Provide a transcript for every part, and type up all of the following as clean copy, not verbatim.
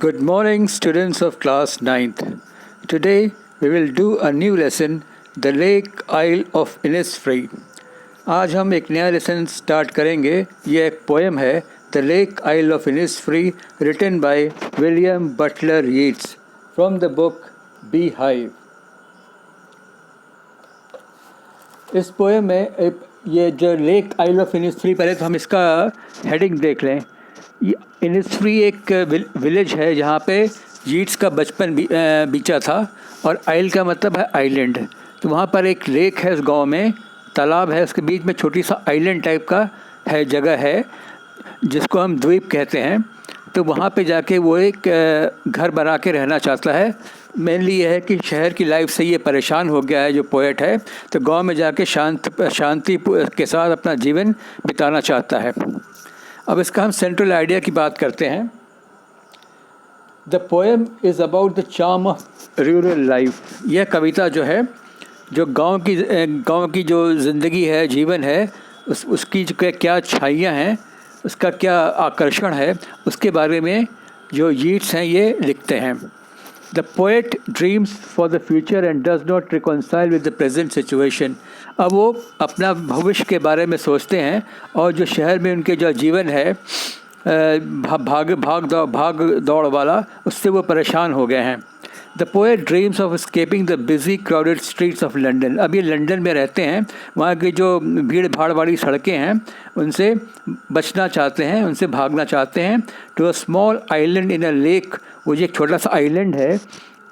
Good morning, students of class ninth. Today we will do a new lesson, The Lake Isle of Innisfree. आज हम एक नया lesson start करेंगे. ये एक पोएम है, the lake isle of Innisfree, written by William Butler Yeats from the book beehive. इस poem में ये जो लेक आइल ऑफ इनिसफ्री, पहले तो हम इसका हेडिंग देख लें. इनिसफ्री एक विलेज है जहाँ पे यीट्स का बचपन बीता था, और आइल का मतलब है आइलैंड. तो वहाँ पर एक लेक है, उस गांव में तालाब है, उसके बीच में छोटी सा आइलैंड टाइप का है, जगह है जिसको हम द्वीप कहते हैं. तो वहाँ पे जाके वो एक घर बना के रहना चाहता है. मेनली ये है कि शहर की लाइफ से ये परेशान हो गया है जो पोएट है, तो गांव में जाके शांति के साथ अपना जीवन बिताना चाहता है. अब इसका हम सेंट्रल आइडिया की बात करते हैं. The poem is about the charm of rural life. यह कविता जो है, जो गांव की जो ज़िंदगी है, जीवन है, उसकी जो क्या छाइयाँ हैं, उसका क्या आकर्षण है, उसके बारे में जो यीट्स हैं ये लिखते हैं. The poet dreams for the future and does not reconcile with the present situation. अब वो अपना भविष्य के बारे में सोचते हैं, और जो शहर में उनके जो जीवन है भाग दौड़ वाला, उससे वो परेशान हो गए हैं. The poet dreams of escaping the busy crowded streets of London. अब ये लंदन में रहते हैं, वहाँ की जो भीड़ भाड़ वाली सड़कें हैं उनसे बचना चाहते हैं, उनसे भागना चाहते हैं. To a small island in a lake. वो जो एक छोटा सा आइलैंड है,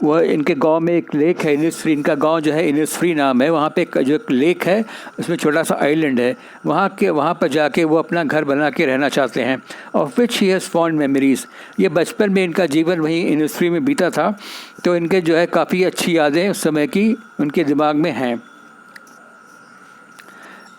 वह इनके गांव में एक लेक है, इनिसफ्री. इनका गांव जो है इनिसफ्री नाम है. वहाँ पे जो एक लेक है, उसमें छोटा सा आइलैंड है. वहाँ पर जाके वो अपना घर बना के रहना चाहते हैं. Of which he has fond memories. ये बचपन में इनका जीवन वहीं इनिसफ्री में बीता था, तो इनके जो है काफ़ी अच्छी यादें उस समय की उनके दिमाग में हैं.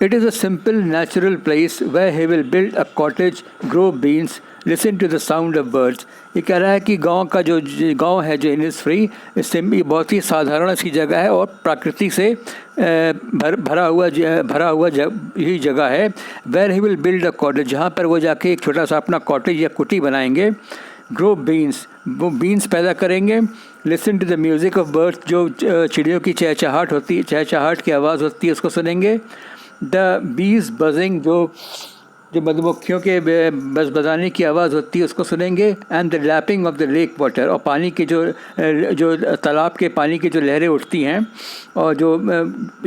It is a simple, natural place where he will build a cottage, grow beans, listen to the sound of birds. ये कह रहा है कि गांव का जो गांव है, जो इनिसफ्री, इससे बहुत ही साधारण सी जगह है और प्रकृति से भरा हुआ यही जगह है. Where he will build a cottage, जहाँ पर वो जाके एक छोटा सा अपना कॉटेज या कुटी बनाएंगे. Grow beans, वो बीन्स पैदा करेंगे. Listen to the music of birds, जो चिड़ियों की चहचहाट की आवाज़ होती है, उसको सुनेंगे. द बीज बजिंग, जो मधुमक्खियों के बजाने की आवाज़ होती है, उसको सुनेंगे. And the lapping of the lake water, और पानी के जो तालाब के पानी की जो लहरें उठती हैं और जो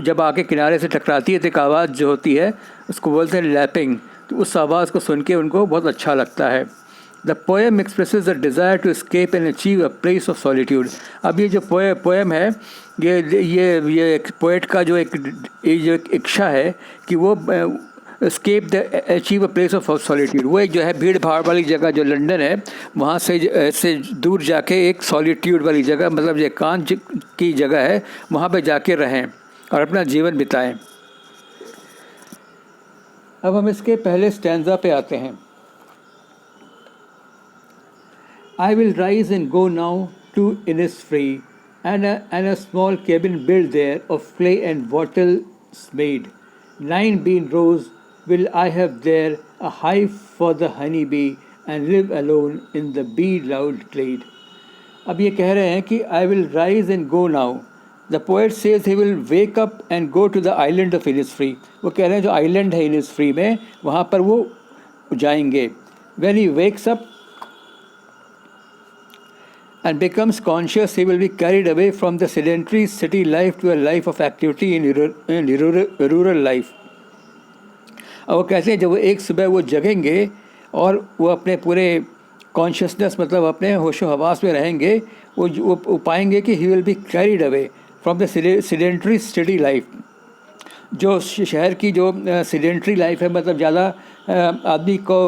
जब आके किनारे से टकराती है तो एक आवाज़ जो होती है, उसको बोलते हैं लैपिंग. तो उस आवाज़ को सुन के उनको बहुत अच्छा लगता है. The poem expresses the desire to escape and achieve a place of solitude. अब ये जो पोएम है, ये एक पोएट का जो एक इच्छा है कि वो escape the achieve a place of solitude. वो एक जो है भीड़ भाड़ वाली जगह जो लंदन है, वहाँ से दूर जाके एक सॉलिट्यूड वाली जगह, मतलब एकांत की जगह है, वहाँ पे जाके रहें और अपना जीवन बिताएं. अब हम इसके पहले स्टैंजा पे आते हैं. I will rise and go now to Innisfree, and a small cabin built there of clay and wattles made. 9 bean rows will I have there, a hive for the honey bee, and live alone in the bee-loud glade. अब ये कह रहे हैं कि I will rise and go now. The poet says he will wake up and go to the island of Innisfree. वो कह रहे हैं जो आइलैंड है इनिसफ्री में, वहाँ पर वो जाएंगे. When he wakes up and becomes conscious, he will be carried away from the sedentary city life to a life of activity in rural life. और वो कहते हैं जब वो एक सुबह वो जगेंगे और वो अपने पूरे कॉन्शियसनेस, मतलब अपने होशो हवास में रहेंगे, वो पाएंगे कि he will be carried away from the sedentary city life. जो शहर की जो सेडेंट्री लाइफ है, मतलब ज़्यादा आदमी को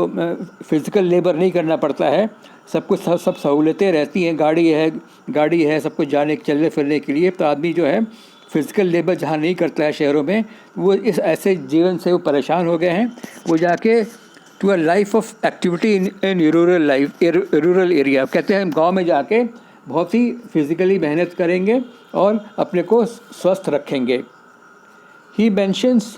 फिज़िकल लेबर नहीं करना पड़ता है, सब सहूलतें रहती हैं, गाड़ी है सब कुछ जाने चलने फिरने के लिए. तो आदमी जो है फिज़िकल लेबर जहाँ नहीं करता है शहरों में, वो इस ऐसे जीवन से वो परेशान हो गए हैं. वो जाके to a life of activity in rural area. कहते हैं हम गाँव में जाके बहुत ही फिज़िकली मेहनत करेंगे और अपने को स्वस्थ रखेंगे. He mentions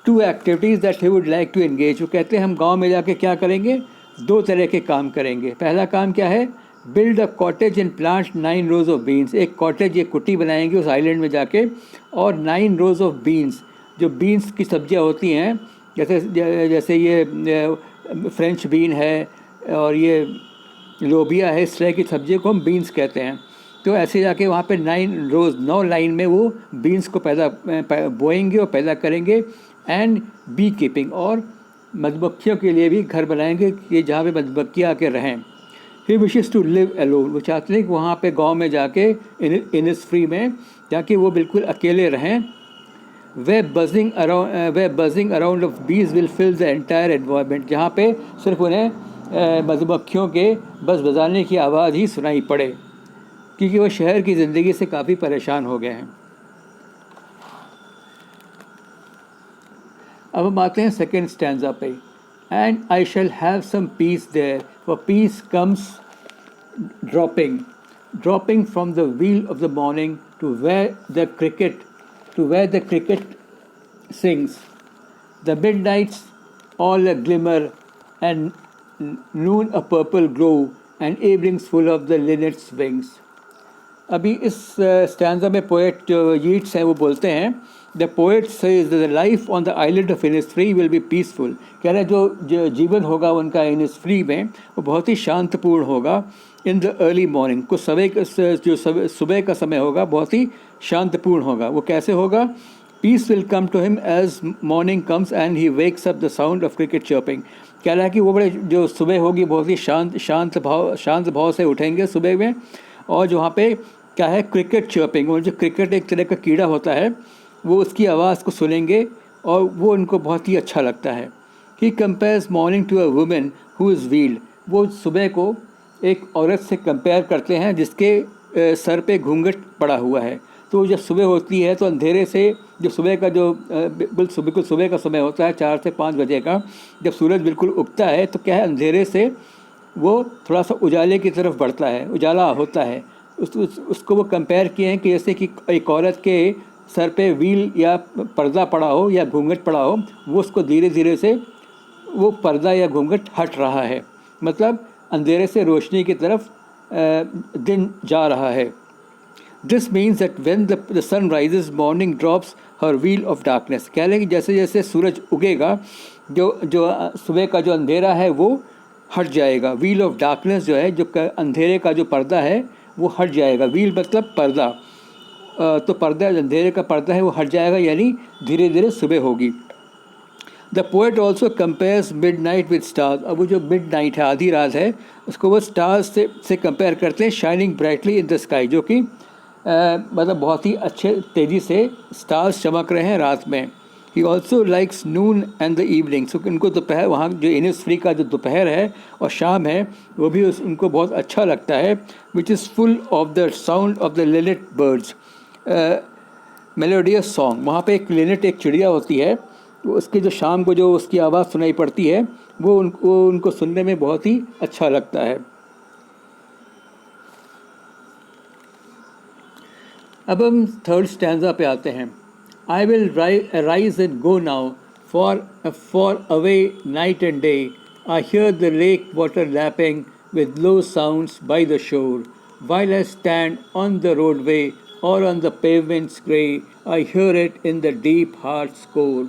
2 activities that he would like to engage. वो कहते हैं हम गांव में जाके क्या करेंगे, दो तरह के काम करेंगे। पहला काम क्या है, build a cottage and plant 9 rose of beans. एक कॉटेज, एक कुटी बनाएंगे उस आइलैंड में जाके, और 9 रोज ऑफ बीन्स, जो बीन्स की सब्जियां होती हैं, जैसे जैसे ये फ्रेंच बीन है और ये लोबिया है, इस तरह की सब्जियों को हम बीन्स कहते हैं। तो ऐसे जाके वहाँ पे 9 लाइन में वो बीन्स को बोएंगे और पैदा करेंगे। एंड बी कीपिंग, और मधुमक्खियों के लिए भी घर बनाएंगे कि जहाँ पे मधुमक्खियाँ आके रहें। ही विशेस टू लिव अलोन, वो चाहते हैं कि वहाँ पे गांव में जाके इनिसफ्री में जाके वो बिल्कुल अकेले रहें। वे buzzing around of bees will fill the entire environment, जहाँ पे सिर्फ उन्हें मधुमक्खियों के बस बजाने की आवाज़ ही सुनाई पड़े, क्योंकि वो शहर की ज़िंदगी से काफ़ी परेशान हो गए हैं। अब हम आते हैं सेकेंड स्टैंजा पे। And I shall have some peace there, for peace comes dropping from the wheel of the morning to where the cricket sings. The midnights all a glimmer, and noon a purple glow, and evenings full of the linnet's wings. अभी इस stanza में poet जो Yeats हैं वो बोलते हैं, the poet says the life on the island of Innisfree will be peaceful. कह रहे हैं जो जीवन होगा उनका इनिसफ्री में वो बहुत ही शांतपूर्ण होगा। इन द अर्ली मॉर्निंग, कुछ सुबह का समय होगा बहुत ही शांतपूर्ण होगा। वो कैसे होगा, peace will come to him as morning comes and he wakes up the sound of cricket chirping. कह रहा है कि वो बड़े जो सुबह होगी बहुत ही शांत भाव से उठेंगे सुबह में, और जो वहाँ पे क्या है, क्रिकेट चर्पिंग, और जो क्रिकेट एक तरह का कीड़ा होता है वो उसकी आवाज़ को सुनेंगे और वो उनको बहुत ही अच्छा लगता है। He compares morning to a women who is wheeled, वो सुबह को एक औरत से कंपेयर करते हैं जिसके सर पे घूंघट पड़ा हुआ है। तो जब सुबह होती है तो अंधेरे से, जो सुबह का जो बिल्कुल सुबह का समय होता है 4 से 5 बजे का, जब सूरज बिल्कुल उगता है तो क्या है, अंधेरे से वो थोड़ा सा उजाले की तरफ बढ़ता है, उजाला होता है। उसको वो कंपेयर किए हैं कि जैसे कि एक औरत के सर पे व्हील या पर्दा पड़ा हो या घूंघट पड़ा हो, वो उसको धीरे धीरे से वो पर्दा या घूंघट हट रहा है, मतलब अंधेरे से रोशनी की तरफ दिन जा रहा है। This means that when the sun rises morning drops her wheel of darkness. कह रहे हैं कि जैसे जैसे सूरज उगेगा जो सुबह का जो अंधेरा है वो हट जाएगा। व्हील ऑफ डार्कनेस जो है, जो अंधेरे का जो पर्दा है वो हट जाएगा। व्हील मतलब पर्दा, तो पर्दा, अंधेरे का पर्दा है वो हट जाएगा, यानी धीरे धीरे सुबह होगी। The poet also compares mid night with stars. अब वो जो मिड नाइट है, आधी रात है, उसको वो स्टार्स से कंपेयर करते हैं, shining brightly in the sky, जो कि मतलब बहुत ही अच्छे तेज़ी से स्टार्स चमक रहे हैं रात में। He also likes noon and the evening, so उनको दोपहर, वहाँ जो इनिसफ्री का जो दोपहर है और शाम है वो भी उनको बहुत अच्छा लगता है। Which is full of the sound of the Lynette birds, melodious song. वहाँ पे एक लिनेट, एक चिड़िया होती है, उसकी जो शाम को जो उसकी आवाज़ सुनाई पड़ती है वो उनको सुनने में बहुत ही अच्छा लगता है। अब हम थर्ड स्टैंजा पे आते हैं। I will rise and go now for away night and day, I hear the lake water lapping with low sounds by the shore, while I stand on the roadway or on the pavement's grey, I hear it in the deep heart's core.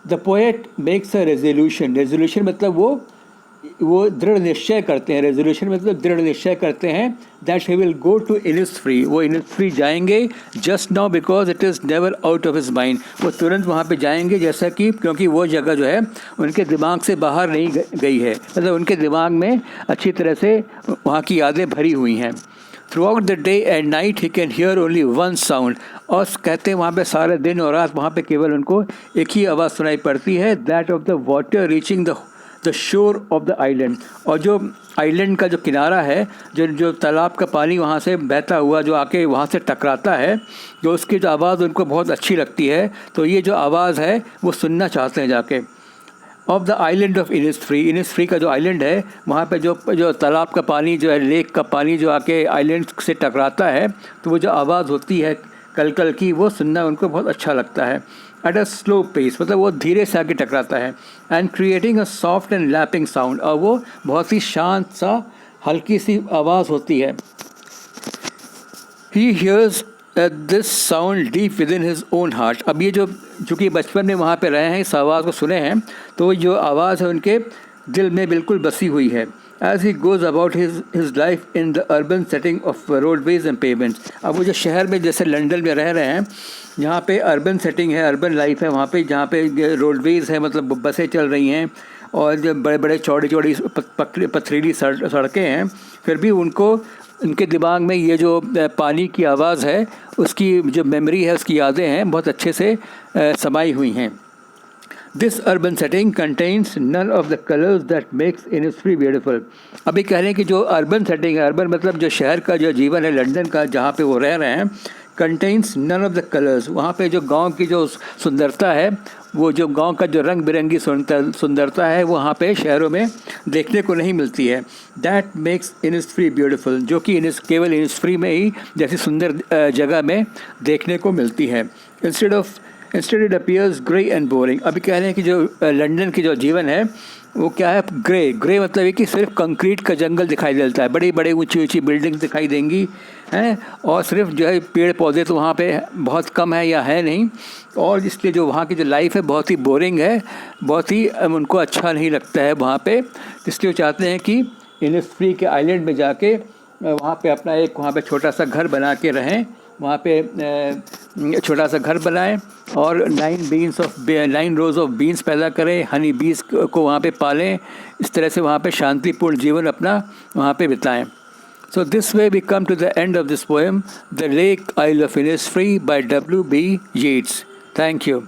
The poet makes a resolution. Resolution मतलब वो दृढ़ निश्चय करते हैं। Resolution मतलब दृढ़ निश्चय करते हैं that he will go to Innisfree, वो इनिसफ्री जाएंगे just now because it is never out of his mind. वो तुरंत वहाँ पे जाएंगे, जैसा कि क्योंकि वो जगह जो है उनके दिमाग से बाहर नहीं गई है, मतलब उनके दिमाग में अच्छी तरह से वहाँ की यादें भरी हुई हैं। Through out the day and night he can hear only one sound, और कहते हैं वहाँ पे सारे दिन और रात वहाँ पे केवल उनको एक ही आवाज़ सुनाई पड़ती है, that of the water reaching the shore of the island. और जो आइलैंड का जो किनारा है, जो तालाब का पानी वहाँ से बहता हुआ जो आके वहाँ से टकराता है, जो उसकी जो आवाज़ उनको बहुत अच्छी लगती है, तो ये जो आवाज़ है वो सुनना चाहते हैं जाके। Of the island of Innisfree, Innisfree का जो आइलैंड है वहाँ पे जो तालाब का पानी जो है, लेक का पानी जो आके आइलैंड से टकराता है, तो वो जो आवाज़ होती है कल की, वो सुनना उनको बहुत अच्छा लगता है। एट अ स्लो पेस, मतलब वो धीरे से आके टकराता है, and creating a soft and lapping sound, और वो बहुत ही शांत सा हल्की सी आवाज़ होती है। He hears this sound deep with in his own heart. अब ये जो चूँकि बचपन में वहाँ पे रहे हैं, इस आवाज़ को सुने हैं, तो जो आवाज़ है उनके दिल में बिल्कुल बसी हुई है। As he goes about his life in the urban setting of roadways and payments. अब वो जो शहर में जैसे लंदन में रह रहे हैं, जहाँ पे अर्बन सेटिंग है, अर्बन लाइफ है, वहाँ पे जहाँ पे रोडवेज़ है, मतलब बसें चल रही हैं, और जो बड़े बड़े चौड़ी चौड़ी पथरीली सड़कें हैं, फिर भी उनके दिमाग में ये जो पानी की आवाज़ है, उसकी जो मेमोरी है, उसकी यादें हैं, बहुत अच्छे से समाई हुई हैं। This urban setting contains none of the colours that makes Innisfree beautiful. अभी कह रहे हैं कि जो अर्बन सेटिंग है, अर्बन मतलब जो शहर का जो जीवन है लंदन का, जहाँ पे वो रह रहे हैं, contains none of the colours, वहाँ पे जो गांव की जो सुंदरता है, वो जो गांव का जो रंग बिरंगी सुंदरता है, वहाँ पे शहरों में देखने को नहीं मिलती है। दैट मेक्स इनिस्फ्री ब्यूटिफुल, जो कि केवल इनिस्फ्री में ही जैसी सुंदर जगह में देखने को मिलती है। Instead it appears grey and boring. अभी कह रहे हैं कि जो लंदन की जो जीवन है वो क्या है, ग्रे मतलब है कि सिर्फ कंक्रीट का जंगल दिखाई देता है, बड़ी बड़ी ऊंची ऊंची बिल्डिंग दिखाई देंगी हैं, और सिर्फ जो है पेड़ पौधे तो वहाँ पे बहुत कम है या है नहीं, और इसलिए जो वहाँ की जो लाइफ है बहुत ही बोरिंग है, बहुत ही उनको अच्छा नहीं लगता है वहाँ पे। इसलिए वो चाहते हैं कि इनिस्फ्री के आइलैंड में जाके वहाँ पे अपना एक वहाँ पे छोटा सा घर बना के रहें, वहाँ पे छोटा सा घर बनाएं और 9 रोज़ ऑफ बीन्स पैदा करें, हनी बीज को वहाँ पे पालें, इस तरह से वहाँ पे शांतिपूर्ण जीवन अपना वहाँ पे बिताएं। So this way we come to the end of this poem, The Lake Isle of Innisfree by W.B. Yeats. Thank you.